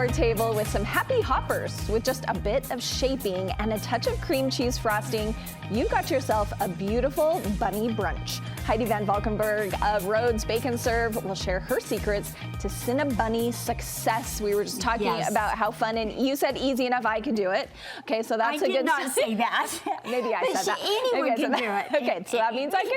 your table with some happy hoppers. With just a bit of shaping and a touch of cream cheese frosting, you've got yourself a beautiful bunny brunch. Heidi VanValkenburg of Rhodes Bake-N-Serv will share her secrets to Cinna-bunny success. We were just talking about how fun, and you said easy enough, I can do it. Okay, so that's a good... I did not say that. Maybe I said that. Anyone can do it. Okay, so that means I can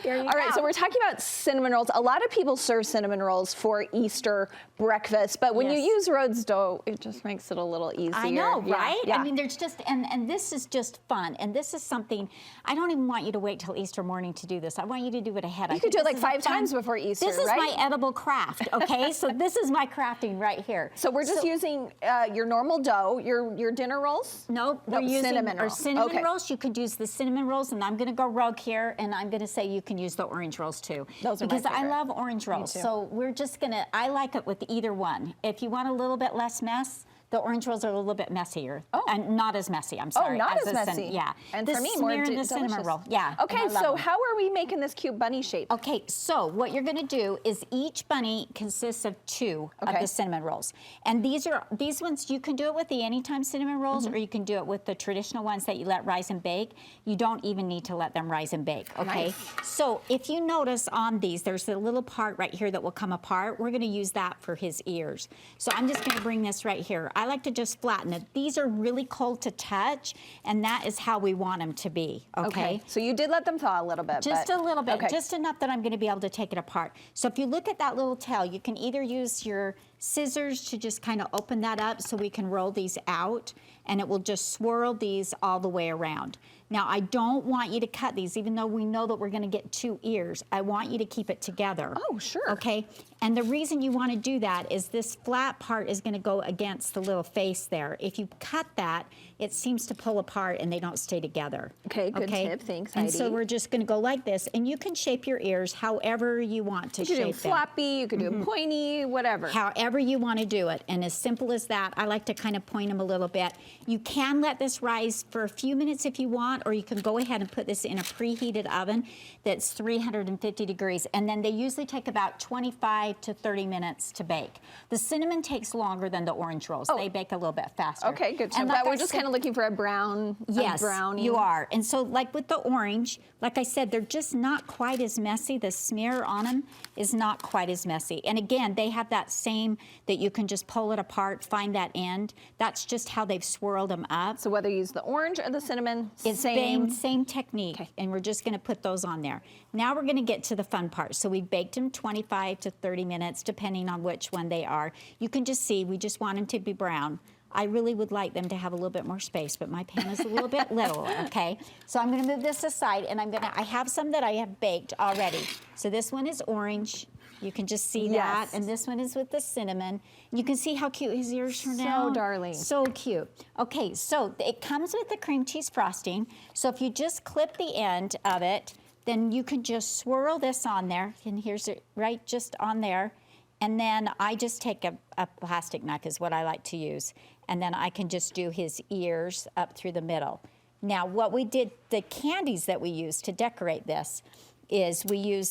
do it. All right, so we're talking about cinnamon rolls. A lot of people serve cinnamon rolls for Easter breakfast, but when you use Rhodes dough, it just makes it a little easier. I know, right? Yeah. I mean, there's just, and this is just fun. And this is something, I don't even want you to wait till Easter morning to do this. I want you to do it ahead. You could do it like 5 times before Easter, This is my edible craft, okay? So this is my crafting right here. So we're just using your normal dough, your dinner rolls? Nope, we're using cinnamon our rolls. cinnamon rolls. You could use the cinnamon rolls, and I'm gonna go rogue here, and I'm gonna say you can use the orange rolls too. Those are my because I favorite. love orange rolls. So we're just gonna, I like it with either one. If you want a little bit less mess, the orange rolls are a little bit messier. Oh. And not as messy, I'm sorry. Oh, not as messy. Yeah. And for me, more the cinnamon roll. Yeah. Okay, so how are we making this cute bunny shape? Okay, so what you're gonna do is each bunny consists of 2 of the cinnamon rolls. And these ones, you can do it with the Anytime cinnamon rolls, or you can do it with the traditional ones that you let rise and bake. You don't even need to let them rise and bake, okay? Nice. So if you notice on these, there's a little part right here that will come apart. We're gonna use that for his ears. So I'm just gonna bring this right here. I like to just flatten it. These are really cold to touch, and that is how we want them to be, okay? So you did let them thaw a little bit. Just a little bit, just enough that I'm gonna be able to take it apart. So if you look at that little tail, you can either use your scissors to just kind of open that up so we can roll these out, and it will just swirl these all the way around. Now, I don't want you to cut these, even though we know that we're gonna get 2 ears. I want you to keep it together. Oh, sure. Okay, and the reason you wanna do that is this flat part is gonna go against the little face there. If you cut that, it seems to pull apart and they don't stay together. Okay, good tip, thanks, Heidi. And so we're just gonna go like this, and you can shape your ears however you want to shape them. You could do floppy, you could do pointy, whatever. However you wanna do it, and as simple as that. I like to kind of point them a little bit. You can let this rise for a few minutes if you want, or you can go ahead and put this in a preheated oven that's 350 degrees, and then they usually take about 25 to 30 minutes to bake. The cinnamon takes longer than the orange rolls. They bake a little bit faster. Okay, good. So like we're just kind of looking for a brown, brownie. You are. And so like with the orange, like I said, they're just not quite as messy. The smear on them is not quite as messy. And again, they have that same, that you can just pull it apart, find that end. That's just how they've swirled them up. So whether you use the orange or the cinnamon, it's same technique. Okay. And we're just gonna put those on there. Now we're gonna get to the fun part. So we baked them 25 to 30 minutes, depending on which one they are. You can just see, we just want them to be brown. I really would like them to have a little bit more space, but my pan is a little bit little, okay? So I'm gonna move this aside, and I have some that I have baked already. So this one is orange. You can just see that, and this one is with the cinnamon. You can see how cute his ears turned out. So darling. So cute. Okay, so it comes with the cream cheese frosting. So if you just clip the end of it, then you can just swirl this on there, and here's it right just on there. And then I just take a plastic knife is what I like to use. And then I can just do his ears up through the middle. Now what we did, the candies that we used to decorate this is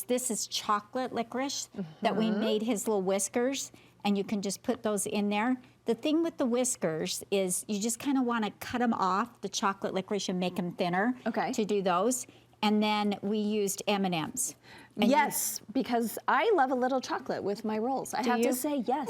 this is chocolate licorice that we made his little whiskers, and you can just put those in there. The thing with the whiskers is you just kind of want to cut them off, the chocolate licorice, and make them thinner to do those. And then we used M&Ms. Yes, because I love a little chocolate with my rolls. I have to say yes.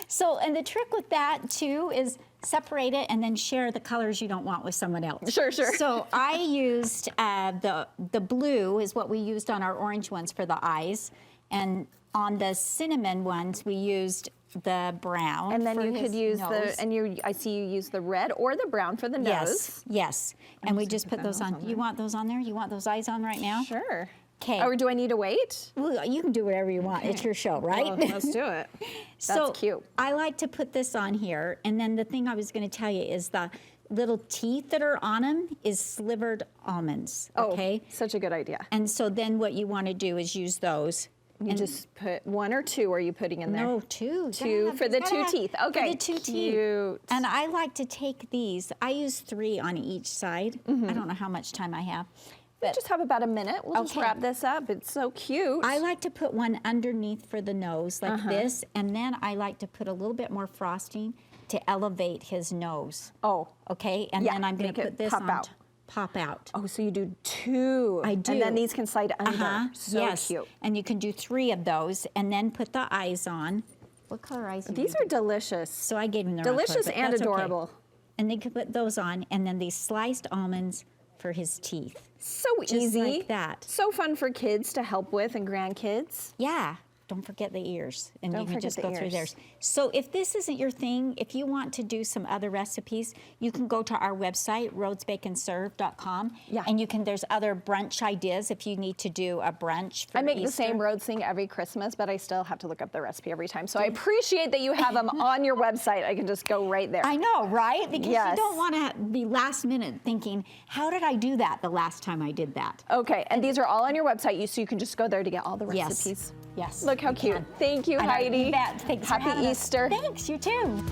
So, and the trick with that too is separate it and then share the colors you don't want with someone else. Sure. So I used the blue is what we used on our orange ones for the eyes, and on the cinnamon ones we used the brown. And then you could use nose. I see you use the red or the brown for the nose. Yes. And we just put those on. You want those on there? You want those eyes on right now? Sure. Okay. Or do I need to wait? Well, you can do whatever you want. It's your show, right? Well, let's do it. That's cute. I like to put this on here, and then the thing I was going to tell you is the little teeth that are on them is slivered almonds, okay? Oh, such a good idea. And so then what you want to do is use those. You just put 1 or 2 are you putting in there? No, 2. 2 for the 2 teeth. Okay. For the 2 teeth. Cute. And I like to take these. I use 3 on each side. I don't know how much time I have. We just have about a minute. We'll just wrap this up. It's so cute. I like to put one underneath for the nose like this, and then I like to put a little bit more frosting to elevate his nose. Oh. Okay, and then I'm going to put this on. Pop out. Oh, so you do 2. I do. And then these can slide under. So cute. And you can do 3 of those, and then put the eyes on. What color eyes do These are delicious. So I gave them the delicious wrong color, and adorable. Okay. And they can put those on, and then these sliced almonds for his teeth. So Just easy. like that. So fun for kids to help with and grandkids. Yeah. Don't forget the ears, and you can just go through ears. theirs. So if this isn't your thing, if you want to do some other recipes, you can go to our website, rhodesbake-n-serv.com, and there's other brunch ideas if you need to do a brunch for I make Easter. the same Rhodes thing every Christmas, but I still have to look up the recipe every time. So I appreciate that you have them on your website. I can just go right there. I know, right? Because you don't want to be last minute thinking, how did I do that the last time I did that? Okay, and these are all on your website, so you can just go there to get all the recipes. Yes. Look how cute. Thank you, Heidi. Thanks for having us. Happy Easter. Thanks, you too.